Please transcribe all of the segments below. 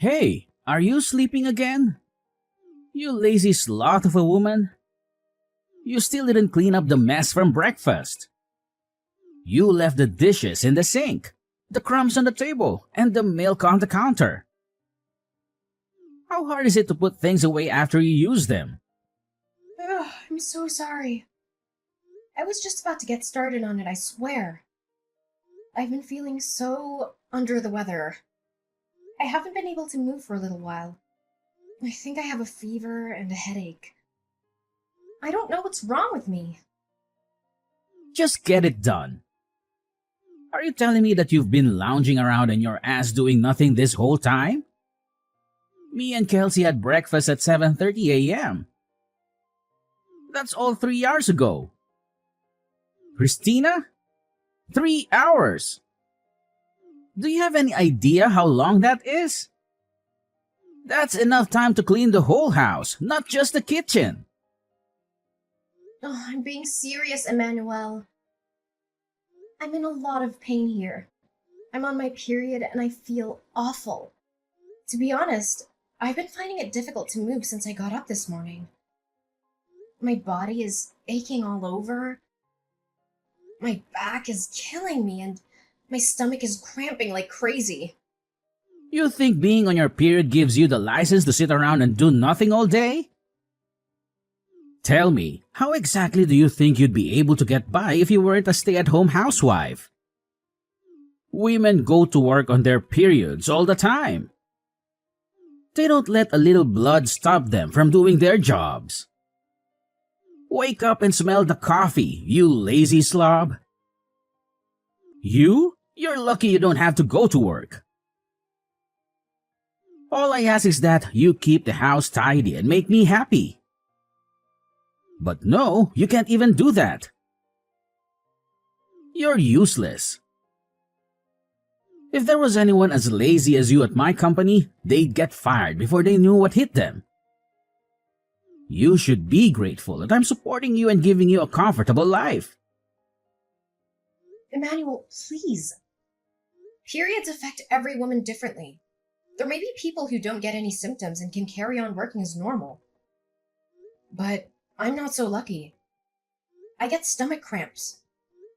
Hey, are you sleeping again? You lazy sloth of a woman. You still didn't clean up the mess from breakfast. You left the dishes in the sink, the crumbs on the table, and the milk on the counter. How hard is it to put things away after you use them? Ugh, I'm so sorry. I was just about to get started on it, I swear. I've been feeling so under the weather. I haven't been able to move for a little while. I think I have a fever and a headache. I don't know what's wrong with me. Just get it done. Are you telling me that you've been lounging around on your ass doing nothing this whole time? Me and Kelsey had breakfast at 7:30 a.m. That's all 3 hours ago. Christina? 3 hours! Do you have any idea how long that is? That's enough time to clean the whole house, not just the kitchen. Oh, I'm being serious, Emmanuel. I'm in a lot of pain here. I'm on my period and I feel awful. To be honest, I've been finding it difficult to move since I got up this morning. My body is aching all over. My back is killing me and my stomach is cramping like crazy. You think being on your period gives you the license to sit around and do nothing all day? Tell me, how exactly do you think you'd be able to get by if you weren't a stay-at-home housewife? Women go to work on their periods all the time. They don't let a little blood stop them from doing their jobs. Wake up and smell the coffee, you lazy slob. You're lucky you don't have to go to work. All I ask is that you keep the house tidy and make me happy. But no, you can't even do that. You're useless. If there was anyone as lazy as you at my company, they'd get fired before they knew what hit them. You should be grateful that I'm supporting you and giving you a comfortable life. Emmanuel, please. Periods affect every woman differently. There may be people who don't get any symptoms and can carry on working as normal. But I'm not so lucky. I get stomach cramps.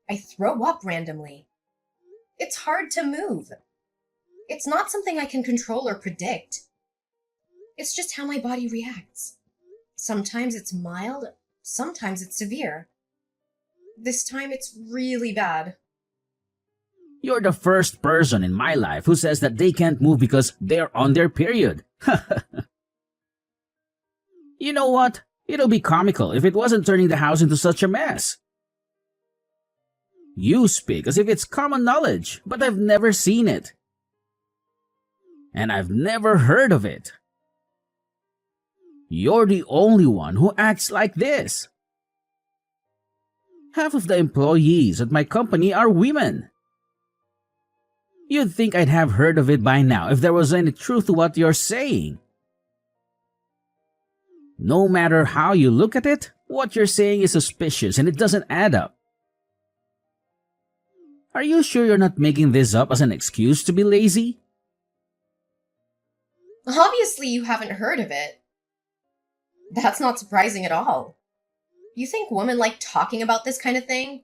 I throw up randomly. It's hard to move. It's not something I can control or predict. It's just how my body reacts. Sometimes it's mild, sometimes it's severe. This time it's really bad. You're the first person in my life who says that they can't move because they're on their period. You know what? It'll be comical if it wasn't turning the house into such a mess. You speak as if it's common knowledge, but I've never seen it. And I've never heard of it. You're the only one who acts like this. Half of the employees at my company are women. You'd think I'd have heard of it by now if there was any truth to what you're saying. No matter how you look at it, what you're saying is suspicious and it doesn't add up. Are you sure you're not making this up as an excuse to be lazy? Obviously, you haven't heard of it. That's not surprising at all. You think women like talking about this kind of thing?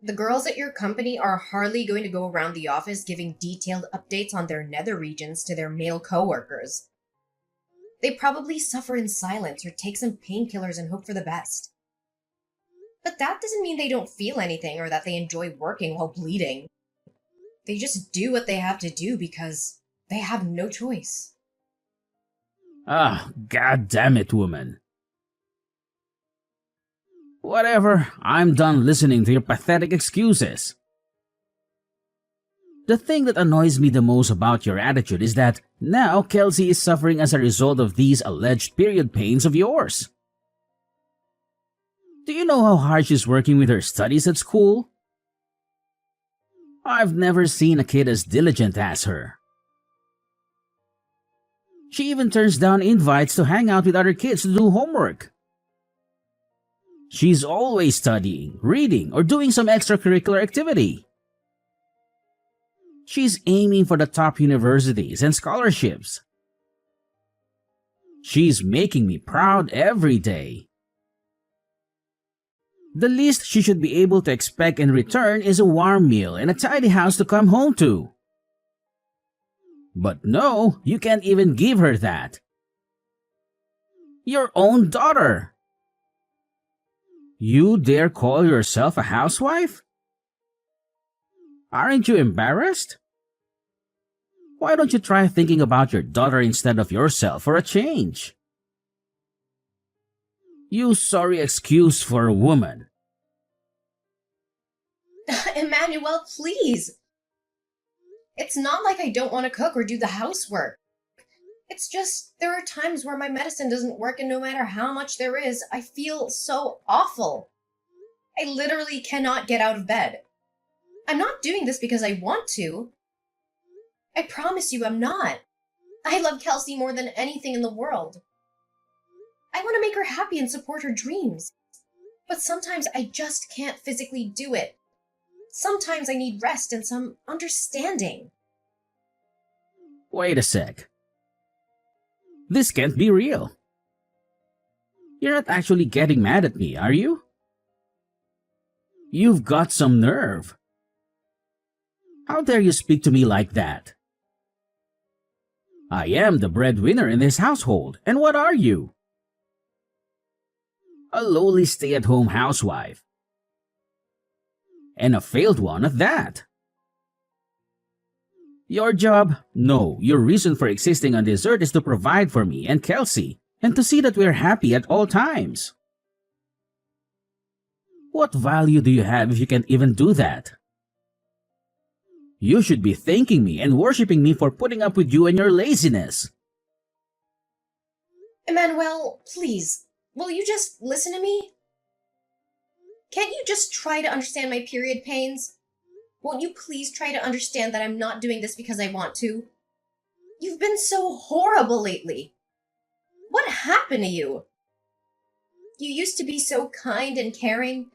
The girls at your company are hardly going to go around the office giving detailed updates on their nether regions to their male coworkers. They probably suffer in silence or take some painkillers and hope for the best. But that doesn't mean they don't feel anything or that they enjoy working while bleeding. They just do what they have to do because they have no choice. Ah, god damn it, woman. Whatever, I'm done listening to your pathetic excuses. The thing that annoys me the most about your attitude is that now Kelsey is suffering as a result of these alleged period pains of yours. Do you know how hard she's working with her studies at school? I've never seen a kid as diligent as her. She even turns down invites to hang out with other kids to do homework. She's always studying, reading, or doing some extracurricular activity. She's aiming for the top universities and scholarships, She's making me proud every day. The least she should be able to expect in return is a warm meal and a tidy house to come home to. But no, you can't even give her that. Your own daughter. You dare call yourself a housewife? Aren't you embarrassed? Why don't you try thinking about your daughter instead of yourself for a change? You sorry excuse for a woman. Emmanuel, please. It's not like I don't want to cook or do the housework. It's just there are times where my medicine doesn't work, and no matter how much there is, I feel so awful. I literally cannot get out of bed. I'm not doing this because I want to. I promise you I'm not. I love Kelsey more than anything in the world. I want to make her happy and support her dreams. But sometimes I just can't physically do it. Sometimes I need rest and some understanding. Wait a sec. This can't be real. You're not actually getting mad at me, are you? You've got some nerve. How dare you speak to me like that? I am the breadwinner in this household, and what are you? A lowly stay-at-home housewife. And a failed one at that. Your job? No, your reason for existing on this earth is to provide for me and Kelsey, and to see that we're happy at all times. What value do you have if you can't even do that? You should be thanking me and worshipping me for putting up with you and your laziness. Emmanuel, please, will you just listen to me? Can't you just try to understand my period pains? Won't you please try to understand that I'm not doing this because I want to? You've been so horrible lately. What happened to you? You used to be so kind and caring.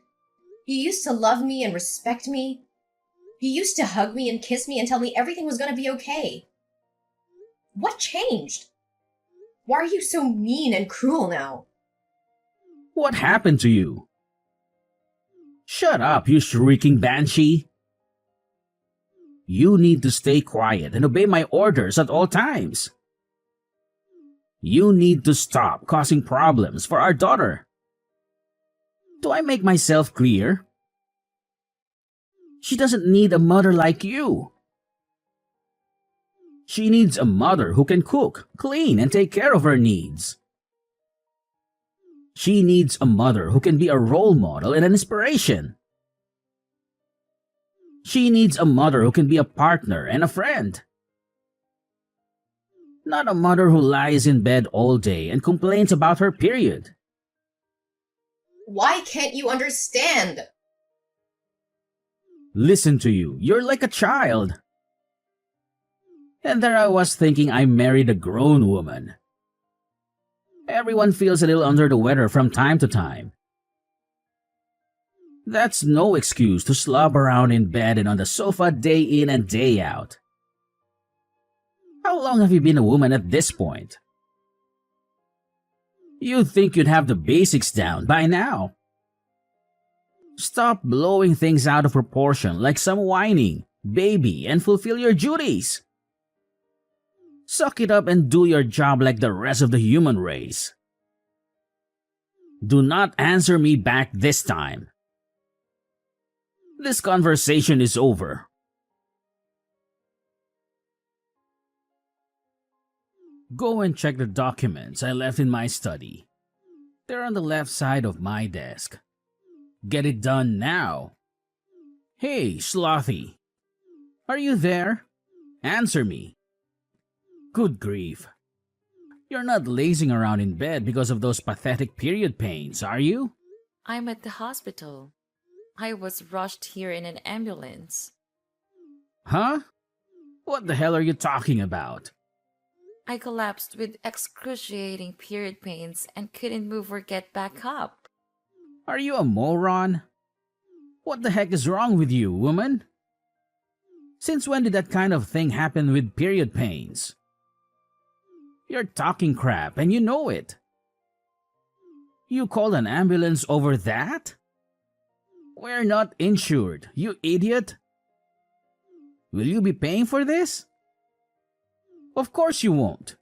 You used to love me and respect me. You used to hug me and kiss me and tell me everything was going to be okay. What changed? Why are you so mean and cruel now? What happened to you? Shut up, you shrieking banshee. You need to stay quiet and obey my orders at all times. You need to stop causing problems for our daughter. Do I make myself clear? She doesn't need a mother like you. She needs a mother who can cook, clean, and take care of her needs. She needs a mother who can be a role model and an inspiration. She needs a mother who can be a partner and a friend. Not a mother who lies in bed all day and complains about her period. Why can't you understand? Listen to you, you're like a child. And there I was thinking I married a grown woman. Everyone feels a little under the weather from time to time. That's no excuse to slob around in bed and on the sofa day in and day out. How long have you been a woman at this point? You'd think you'd have the basics down by now. Stop blowing things out of proportion like some whining baby and fulfill your duties. Suck it up and do your job like the rest of the human race. Do not answer me back this time. This conversation is over. Go and check the documents I left in my study. They're on the left side of my desk. Get it done now. Hey, Slothy. Are you there? Answer me. Good grief. You're not lazing around in bed because of those pathetic period pains, are you? I'm at the hospital. I was rushed here in an ambulance. Huh? What the hell are you talking about? I collapsed with excruciating period pains and couldn't move or get back up. Are you a moron? What the heck is wrong with you, woman? Since when did that kind of thing happen with period pains? You're talking crap and you know it. You called an ambulance over that? We're not insured, you idiot. Will you be paying for this? Of course you won't.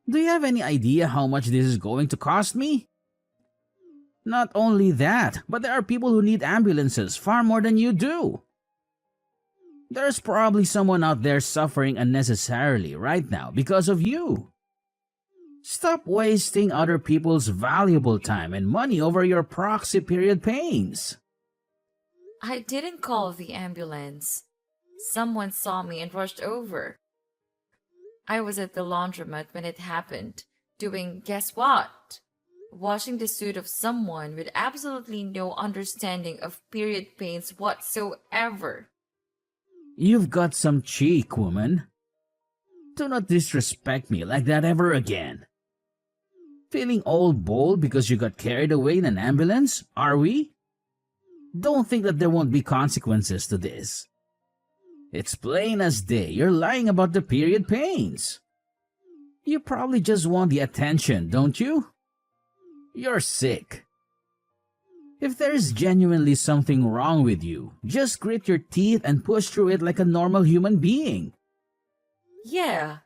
Do you have any idea how much this is going to cost me? Not only that, but there are people who need ambulances far more than you do. There's probably someone out there suffering unnecessarily right now because of you. Stop wasting other people's valuable time and money over your proxy period pains. I didn't call the ambulance. Someone saw me and rushed over. I was at the laundromat when it happened, doing guess what? Washing the suit of someone with absolutely no understanding of period pains whatsoever. You've got some cheek, woman. Do not disrespect me like that ever again. Feeling all bold because you got carried away in an ambulance, are we? Don't think that there won't be consequences to this. It's plain as day you're lying about the period pains. You probably just want the attention, don't you? You're sick. If there's genuinely something wrong with you, just grit your teeth and push through it like a normal human being. Yeah,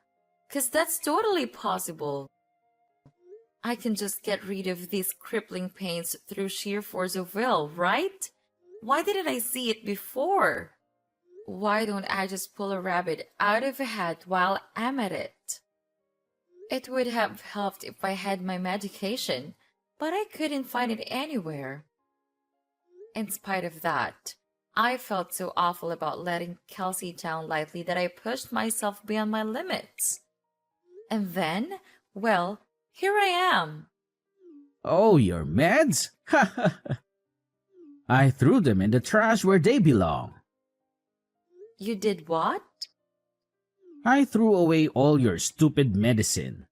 'cause that's totally possible. I can just get rid of these crippling pains through sheer force of will, right? Why didn't I see it before? Why don't I just pull a rabbit out of a hat while I'm at it? It would have helped if I had my medication, but I couldn't find it anywhere. In spite of that, I felt so awful about letting Kelsey down lightly that I pushed myself beyond my limits. And then, well, here I am. Oh, your meds? I threw them in the trash where they belong. You did what? I threw away all your stupid medicine.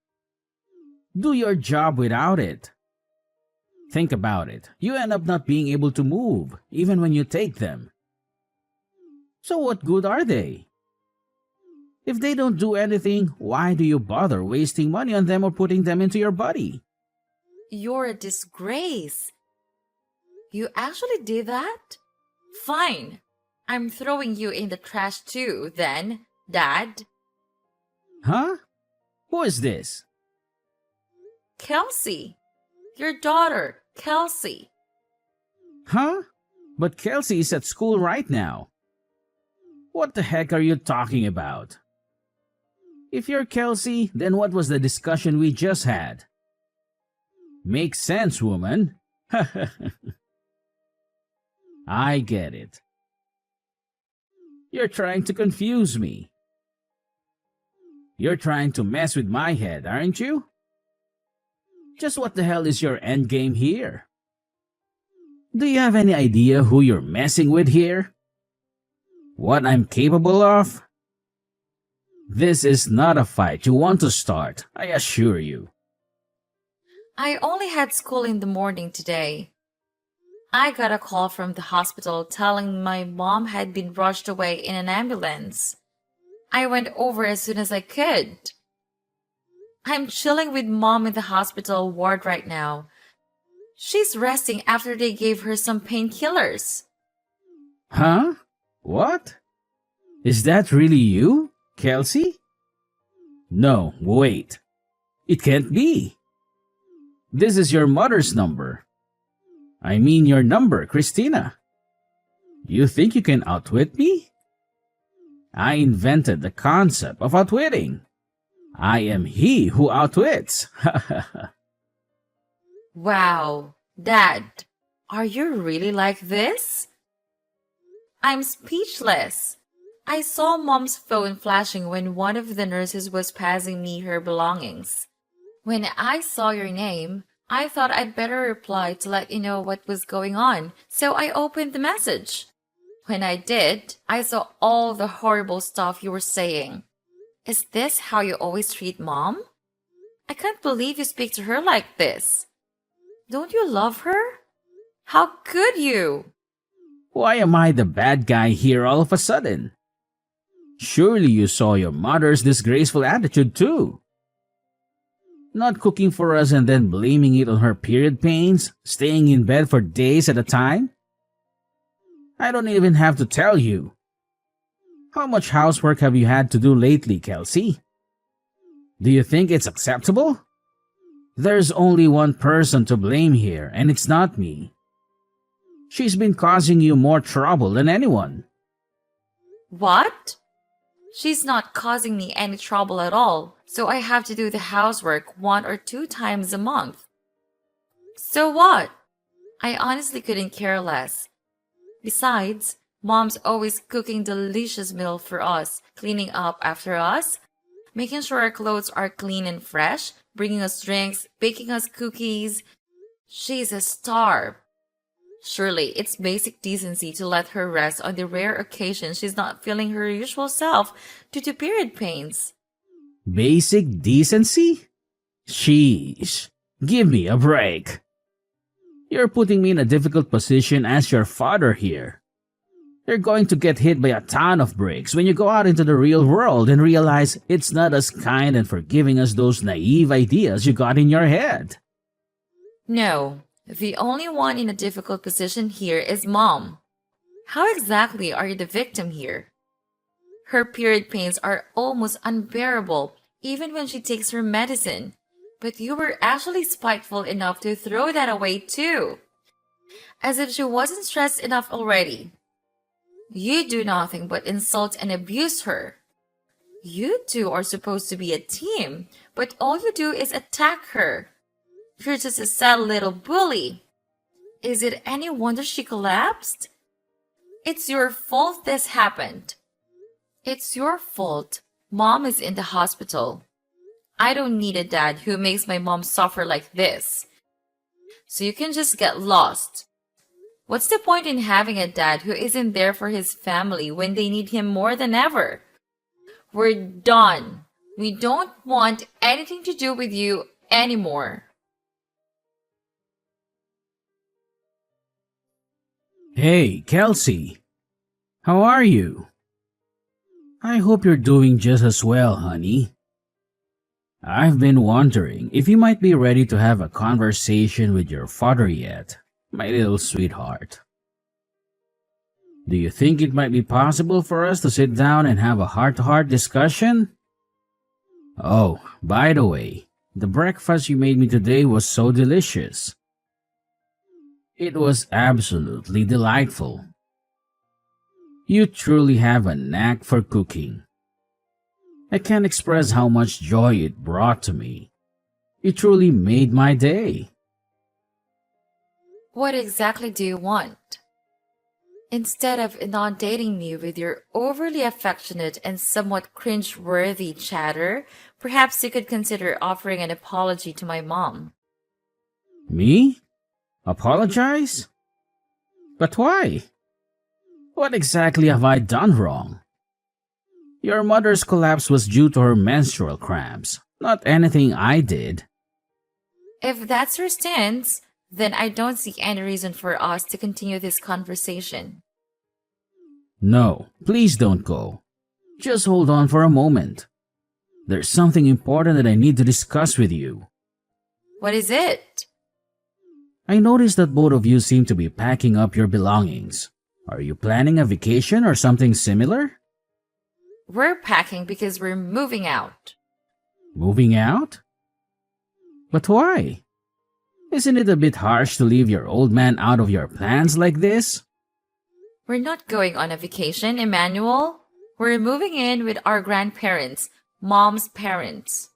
Do your job without it. Think about it. You end up not being able to move, even when you take them. So what good are they? If they don't do anything, why do you bother wasting money on them or putting them into your body? You're a disgrace. You actually did that? Fine. I'm throwing you in the trash too, then, Dad. Huh? Who is this? Kelsey. Your daughter, Kelsey. Huh? But Kelsey is at school right now. What the heck are you talking about? If you're Kelsey, then what was the discussion we just had? Makes sense, woman. I get it. You're trying to confuse me. You're trying to mess with my head, aren't you? Just what the hell is your endgame here? Do you have any idea who you're messing with here? What I'm capable of? This is not a fight you want to start, I assure you. I only had school in the morning today. I got a call from the hospital telling my mom had been rushed away in an ambulance. I went over as soon as I could. I'm chilling with Mom in the hospital ward right now. She's resting after they gave her some painkillers. Huh? What? Is that really you, Kelsey? No, wait. It can't be. This is your mother's number. I mean your number, Christina. You think you can outwit me? I invented the concept of outwitting. I am he who outwits. Wow, Dad, are you really like this? I'm speechless. I saw Mom's phone flashing when one of the nurses was passing me her belongings. When I saw your name, I thought I'd better reply to let you know what was going on, so I opened the message. When I did, I saw all the horrible stuff you were saying. Is this how you always treat Mom? I can't believe you speak to her like this. Don't you love her? How could you? Why am I the bad guy here all of a sudden? Surely you saw your mother's disgraceful attitude too. Not cooking for us and then blaming it on her period pains, staying in bed for days at a time? I don't even have to tell you. How much housework have you had to do lately, Kelsey? Do you think it's acceptable? There's only one person to blame here, and it's not me. She's been causing you more trouble than anyone. What? She's not causing me any trouble at all, so I have to do the housework 1 or 2 times a month. So what? I honestly couldn't care less. Besides, Mom's always cooking delicious meal for us, cleaning up after us, making sure our clothes are clean and fresh, bringing us drinks, baking us cookies. She's a star. Surely, it's basic decency to let her rest on the rare occasion she's not feeling her usual self due to period pains. Basic decency? Sheesh. Give me a break. You're putting me in a difficult position as your father here. You're going to get hit by a ton of bricks when you go out into the real world and realize it's not as kind and forgiving as those naive ideas you got in your head. No, the only one in a difficult position here is Mom. How exactly are you the victim here? Her period pains are almost unbearable even when she takes her medicine. But you were actually spiteful enough to throw that away too. As if she wasn't stressed enough already. You do nothing but insult and abuse her. You two are supposed to be a team, but all you do is attack her. You're just a sad little bully. Is it any wonder she collapsed? It's your fault this happened. It's your fault. Mom is in the hospital. I don't need a dad who makes my mom suffer like this. So you can just get lost. What's the point in having a dad who isn't there for his family when they need him more than ever? We're done. We don't want anything to do with you anymore. Hey, Kelsey. How are you? I hope you're doing just as well, honey. I've been wondering if you might be ready to have a conversation with your father yet, my little sweetheart. Do you think it might be possible for us to sit down and have a heart-to-heart discussion? Oh, by the way, the breakfast you made me today was so delicious. It was absolutely delightful. You truly have a knack for cooking. I can't express how much joy it brought to me. You truly made my day. What exactly do you want? Instead of inundating me with your overly affectionate and somewhat cringe-worthy chatter, perhaps you could consider offering an apology to my mom. Me? Apologize? But why? What exactly have I done wrong? Your mother's collapse was due to her menstrual cramps, not anything I did. If that's your stance, then I don't see any reason for us to continue this conversation. No, please don't go. Just hold on for a moment. There's something important that I need to discuss with you. What is it? I noticed that both of you seem to be packing up your belongings. Are you planning a vacation or something similar? We're packing because we're moving out. Moving out? But why? Isn't it a bit harsh to leave your old man out of your plans like this? We're not going on a vacation, Emmanuel. We're moving in with our grandparents, Mom's parents.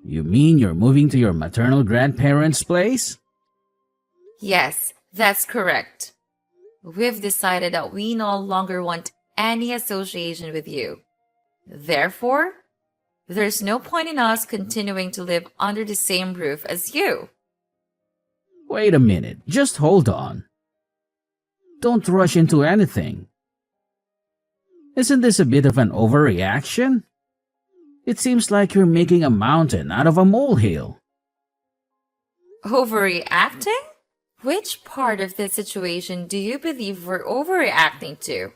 You mean you're moving to your maternal grandparents' place? Yes, that's correct. We've decided that we no longer want any association with you. Therefore, there's no point in us continuing to live under the same roof as you. Wait a minute, just hold on. Don't rush into anything. Isn't this a bit of an overreaction? It seems like you're making a mountain out of a molehill. Overreacting? Which part of the situation do you believe we're overreacting to?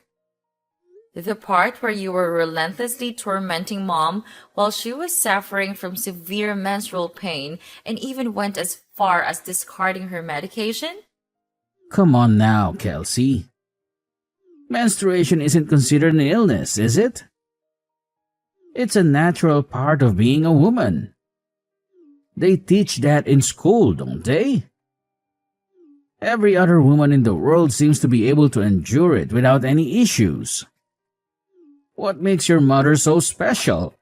The part where you were relentlessly tormenting mom while she was suffering from severe menstrual pain and even went as far as discarding her medication? Come on now, Kelsey. Menstruation isn't considered an illness, is it? It's a natural part of being a woman. They teach that in school, don't they? Every other woman in the world seems to be able to endure it without any issues. What makes your mother so special?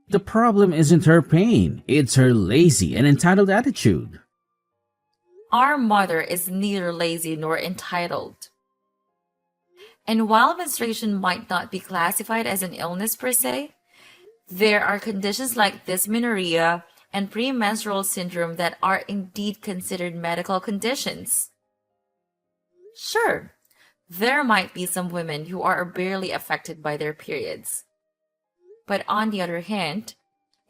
The problem isn't her pain, it's her lazy and entitled attitude. Our mother is neither lazy nor entitled. And while menstruation might not be classified as an illness per se, there are conditions like dysmenorrhea and premenstrual syndrome that are indeed considered medical conditions. Sure, there might be some women who are barely affected by their periods. But on the other hand,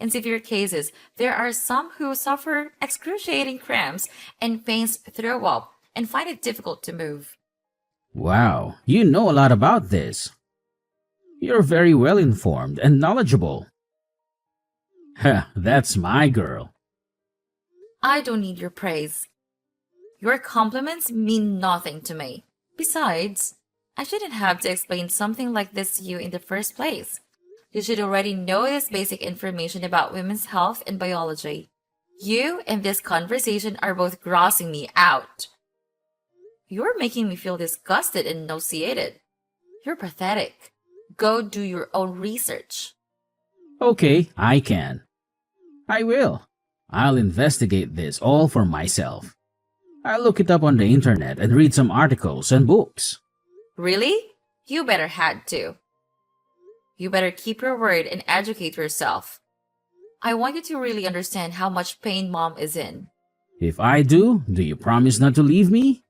in severe cases, there are some who suffer excruciating cramps and pains throw up and find it difficult to move. Wow, you know a lot about this. You're very well informed and knowledgeable. Heh, that's my girl. I don't need your praise. Your compliments mean nothing to me. Besides, I shouldn't have to explain something like this to you in the first place. You should already know this basic information about women's health and biology. You and this conversation are both grossing me out. You're making me feel disgusted and nauseated. You're pathetic. Go do your own research. Okay, I can. I will. I'll investigate this all for myself. I'll look it up on the internet and read some articles and books. Really? You better had to. You better keep your word and educate yourself. I want you to really understand how much pain mom is in. If I do you promise not to leave me?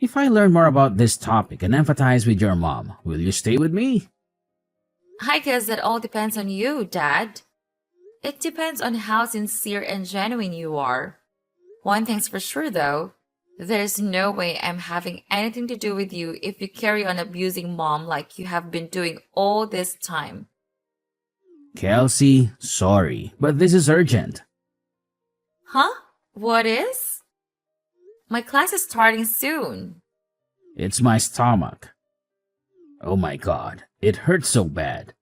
If I learn more about this topic and empathize with your mom, will you stay with me? I guess that all depends on you, Dad. It depends on how sincere and genuine you are. One thing's for sure, though. There's no way I'm having anything to do with you if you carry on abusing mom like you have been doing all this time. Kelsey, sorry, but this is urgent. Huh? What is? My class is starting soon. It's my stomach. Oh my god, it hurts so bad.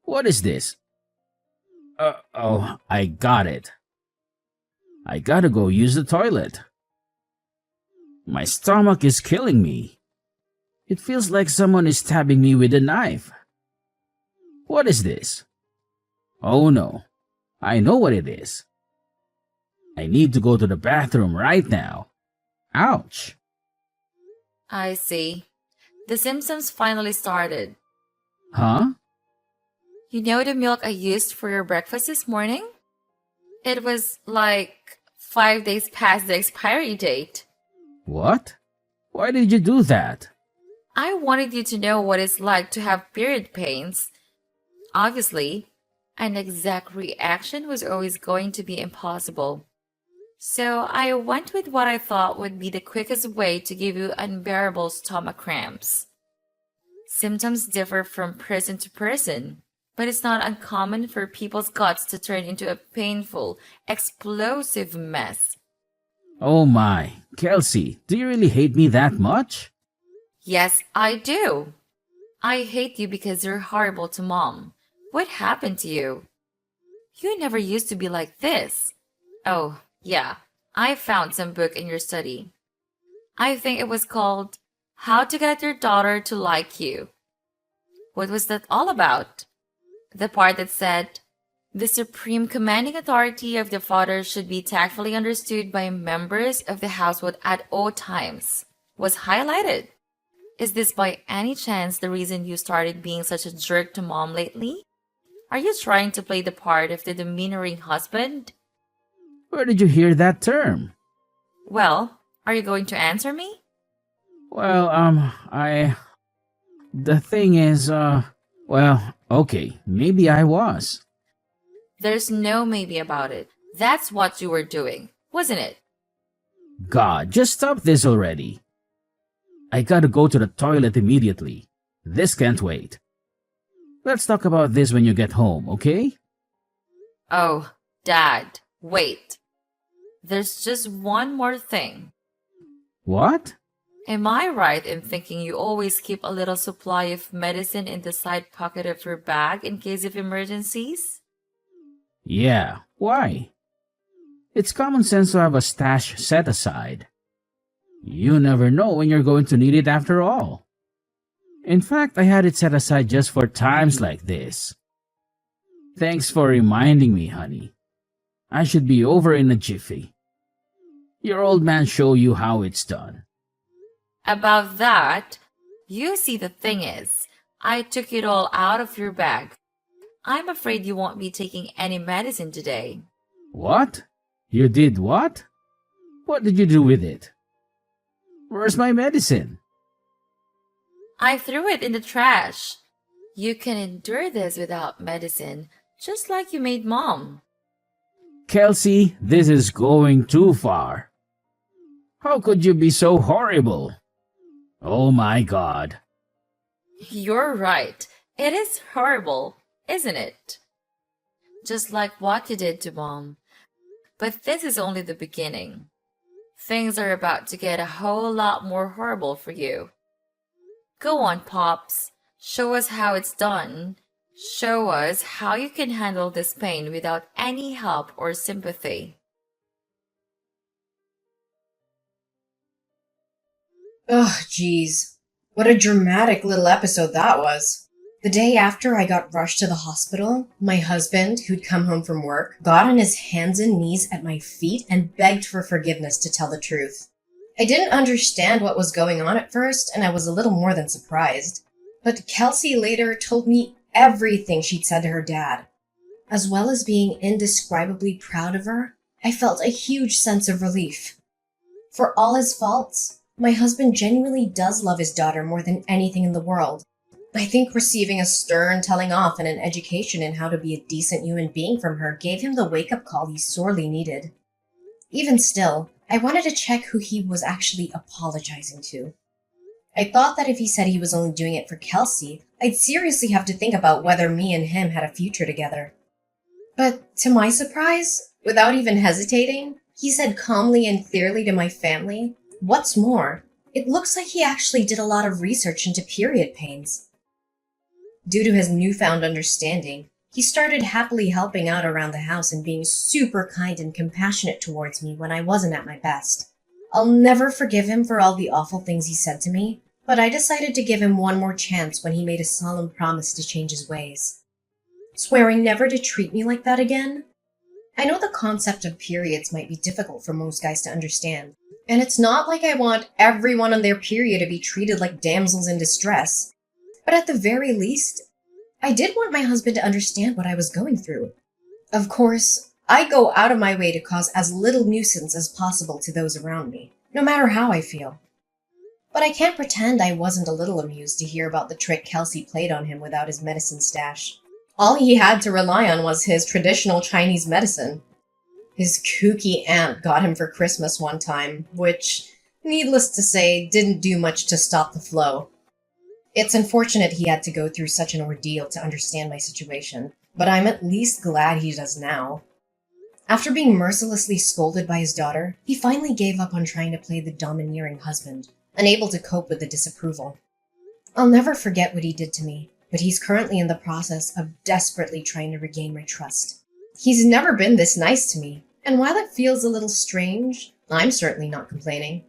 What is this? Oh, I got it. I gotta go use the toilet. My stomach is killing me. It feels like someone is stabbing me with a knife. What is this? Oh no, I know what it is. I need to go to the bathroom right now. Ouch. I see. The symptoms finally started. Huh? You know the milk I used for your breakfast this morning? It was like 5 days past the expiry date. What? Why did you do that? I wanted you to know what it's like to have period pains. Obviously, an exact reaction was always going to be impossible. So I went with what I thought would be the quickest way to give you unbearable stomach cramps. Symptoms differ from person to person, but it's not uncommon for people's guts to turn into a painful, explosive mess. Oh my, Kelsey, do you really hate me that much? Yes, I do. I hate you because you're horrible to mom. What happened to you? You never used to be like this. Oh, yeah, I found some book in your study. I think it was called How to Get Your Daughter to Like You. What was that all about? The part that said, the supreme commanding authority of the father should be tactfully understood by members of the household at all times, was highlighted. Is this by any chance the reason you started being such a jerk to mom lately? Are you trying to play the part of the demeanoring husband? Where did you hear that term? Well, are you going to answer me? Well, the thing is, well, okay, maybe I was. There's no maybe about it. That's what you were doing, wasn't it? God, just stop this already. I gotta go to the toilet immediately. This can't wait. Let's talk about this when you get home, okay? Oh, Dad, wait. There's just one more thing. What? Am I right in thinking you always keep a little supply of medicine in the side pocket of your bag in case of emergencies? Yeah, why? It's common sense to have a stash set aside. You never know when you're going to need it after all. In fact, I had it set aside just for times like this. Thanks for reminding me, honey. I should be over in a jiffy. Your old man show you how it's done. About that, you see, the thing is, I took it all out of your bag. I'm afraid you won't be taking any medicine today. What? You did what? What did you do with it? Where's my medicine? I threw it in the trash. You can endure this without medicine, just like you made Mom. Kelsey, this is going too far. How could you be so horrible? Oh my God. You're right. It is horrible, isn't it? Just like what you did to Mom. But this is only the beginning. Things are about to get a whole lot more horrible for you. Go on, Pops. Show us how it's done. Show us how you can handle this pain without any help or sympathy. Ugh, geez. What a dramatic little episode that was. The day after I got rushed to the hospital, my husband, who'd come home from work, got on his hands and knees at my feet and begged for forgiveness, to tell the truth. I didn't understand what was going on at first, and I was a little more than surprised. But Kelsey later told me everything she'd said to her dad. As well as being indescribably proud of her, I felt a huge sense of relief. For all his faults, my husband genuinely does love his daughter more than anything in the world. I think receiving a stern telling off and an education in how to be a decent human being from her gave him the wake-up call he sorely needed. Even still, I wanted to check who he was actually apologizing to. I thought that if he said he was only doing it for Kelsey, I'd seriously have to think about whether me and him had a future together. But to my surprise, without even hesitating, he said calmly and clearly to my family, "What's more, it looks like he actually did a lot of research into period pains." Due to his newfound understanding, he started happily helping out around the house and being super kind and compassionate towards me when I wasn't at my best. I'll never forgive him for all the awful things he said to me, but I decided to give him one more chance when he made a solemn promise to change his ways, swearing never to treat me like that again. I know the concept of periods might be difficult for most guys to understand, and it's not like I want everyone on their period to be treated like damsels in distress. But at the very least, I did want my husband to understand what I was going through. Of course, I go out of my way to cause as little nuisance as possible to those around me, no matter how I feel. But I can't pretend I wasn't a little amused to hear about the trick Kelsey played on him without his medicine stash. All he had to rely on was his traditional Chinese medicine. His kooky aunt got him for Christmas one time, which, needless to say, didn't do much to stop the flow. It's unfortunate he had to go through such an ordeal to understand my situation, but I'm at least glad he does now. After being mercilessly scolded by his daughter, he finally gave up on trying to play the domineering husband, unable to cope with the disapproval. I'll never forget what he did to me, but he's currently in the process of desperately trying to regain my trust. He's never been this nice to me, and while it feels a little strange, I'm certainly not complaining.